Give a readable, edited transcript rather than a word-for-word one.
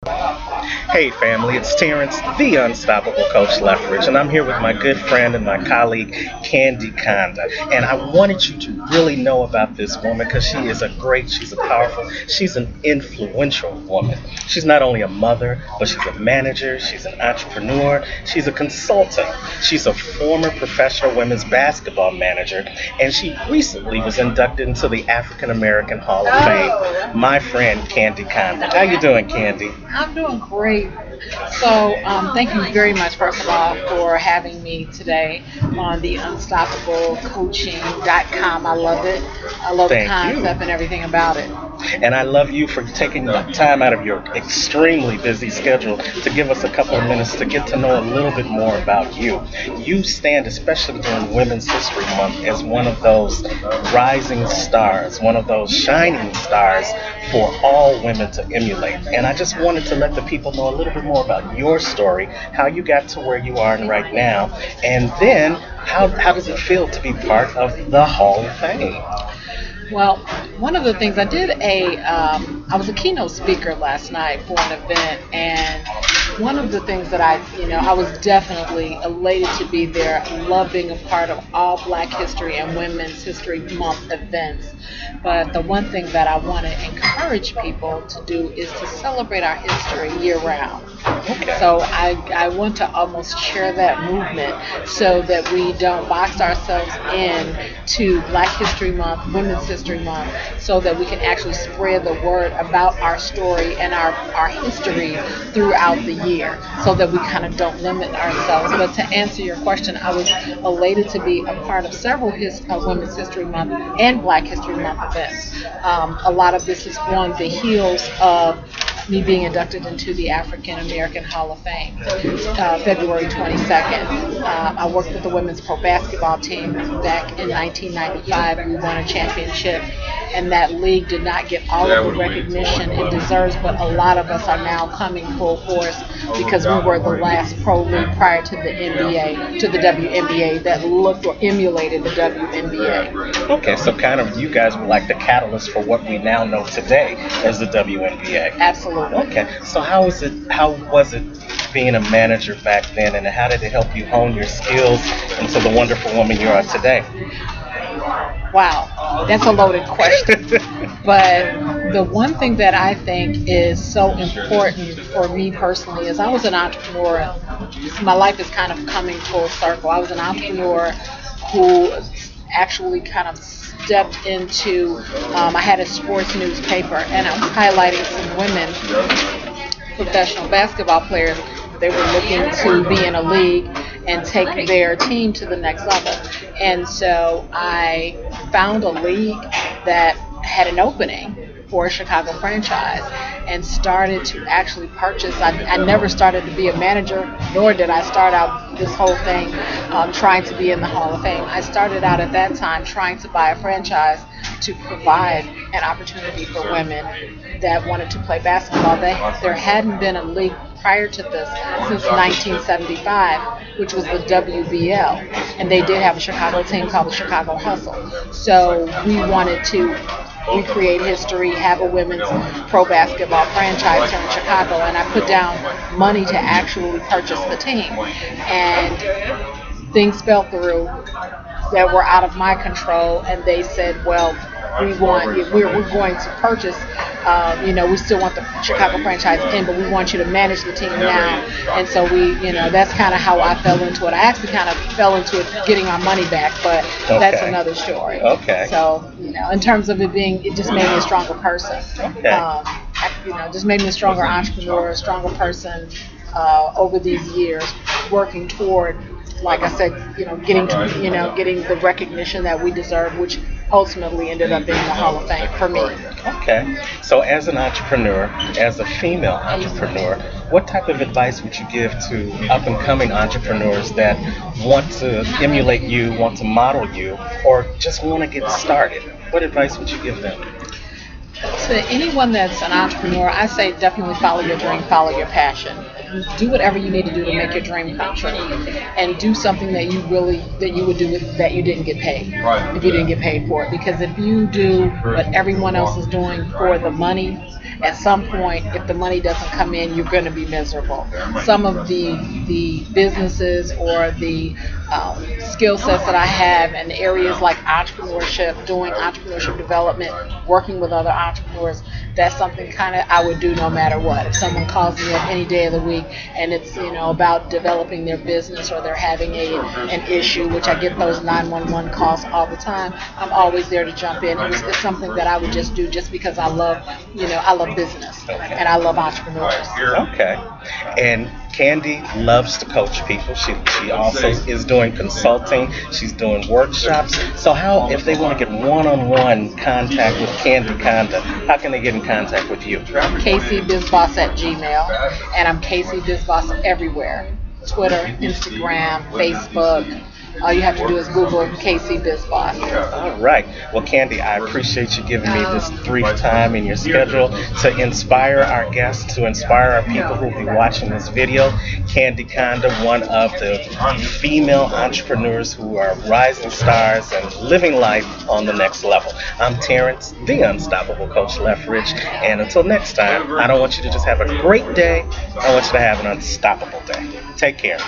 Hey family, it's Terrence, the Unstoppable Coach Lethbridge, and I'm here with my good friend and my colleague, Kandi Kanda. And I wanted you to really know about this woman because she's a powerful, she's an influential woman. She's not only a mother, but she's a manager, she's an entrepreneur, she's a consultant, she's a former professional women's basketball manager, and she recently was inducted into the African American Hall of Fame. My friend, Kandi Kanda. How you doing, Kandi? I'm doing great. So, thank you very much, first of all, for having me today on the unstoppablecoaching.com. I love it. I love the Thank you. concept and everything about it. And I love you for taking the time out of your extremely busy schedule to give us a couple of minutes to get to know a little bit more about you. You stand, especially during Women's History Month, as one of those rising stars, one of those shining stars for all women to emulate. And I just wanted to let the people know a little bit more about your story, how you got to where you are right now, and then how does it feel to be part of the Hall of Fame? Well, one of the things I was a keynote speaker last night for an event, and one of the things that I was definitely elated to be there. I love being a part of all Black History and Women's History Month events. But the one thing that I want to encourage people to do is to celebrate our history year round. Okay. So I want to almost share that movement so that we don't box ourselves in to Black History Month, Women's History Month, so that we can actually spread the word about our story and our history throughout the year, so that we kind of don't limit ourselves. But to answer your question, I was elated to be a part of several Women's History Month and Black History Month events. A lot of this is on the heels of me being inducted into the African American Hall of Fame, February 22nd. I worked with the women's pro basketball team back in 1995. We won a championship, and that league did not get all of the recognition it deserves, but a lot of us are now coming full force because we were the last pro league prior to the NBA, to the WNBA, that looked or emulated the WNBA. Okay, so kind of you guys were like the catalyst for what we now know today as the WNBA. Absolutely. Okay, so how was it being a manager back then, and how did it help you hone your skills into the wonderful woman you are today? Wow, that's a loaded question. But the one thing that I think is so important for me personally is I was an entrepreneur. My life is kind of coming full circle. I was an entrepreneur who actually kind of stepped into, I had a sports newspaper, and I was highlighting some women, professional basketball players. They were looking to be in a league and take their team to the next level. And so I found a league that had an opening for a Chicago franchise and started to actually purchase. I never started to be a manager, nor did I start out this whole thing trying to be in the Hall of Fame. I started out at that time trying to buy a franchise to provide an opportunity for women that wanted to play basketball. There hadn't been a league prior to this since 1975, which was the WBL, and they did have a Chicago team called the Chicago Hustle. So we wanted to recreate history, have a women's pro basketball franchise here in Chicago, and I put down money to actually purchase the team. And things fell through that were out of my control, and they said, well, we're going to purchase, we still want the Chicago franchise in, but we want you to manage the team now. And so that's kind of how I fell into it. I actually kind of fell into it getting my money back, but that's another story. Okay. So, in terms of it just made me a stronger person. Okay. Just made me a stronger entrepreneur, a stronger person over these years, working toward, like I said, getting the recognition that we deserve, which ultimately ended up being the Hall of Fame for me. Okay. So as an entrepreneur, as a female entrepreneur, what type of advice would you give to up-and-coming entrepreneurs that want to emulate you, want to model you, or just want to get started? What advice would you give them? To anyone that's an entrepreneur, I say definitely follow your dream, follow your passion. Do whatever you need to do to make your dream come true, and do something that you would do that you didn't get paid. If you didn't get paid for it, because if you do what everyone else is doing for the money, at some point, if the money doesn't come in, you're going to be miserable. Some of the businesses or the skill sets that I have in areas like entrepreneurship, doing entrepreneurship development, working with other entrepreneurs, that's something kind of I would do no matter what. If someone calls me up any day of the week and it's about developing their business or they're having an issue, which I get those 911 calls all the time, I'm always there to jump in. It's something that I would just do just because I love business and I love entrepreneurs. Okay. And Kandi loves to coach people. She also is doing consulting. She's doing workshops. So how, if they want to get one-on-one contact with Kandi Kanda, how can they get in contact with you? KCBizBOSS@gmail, and I'm KCBizBOSS everywhere. Twitter, Instagram, Facebook. All you have to do is Google KCBizBOSS. All right. Well, Kandi, I appreciate you giving me this brief time in your schedule to inspire our guests, to inspire our people who will be watching this video. Kandi Kanda, one of the female entrepreneurs who are rising stars and living life on the next level. I'm Terrence, the Unstoppable Coach Lethbridge, and until next time, I don't want you to just have a great day. I want you to have an unstoppable day. Take care.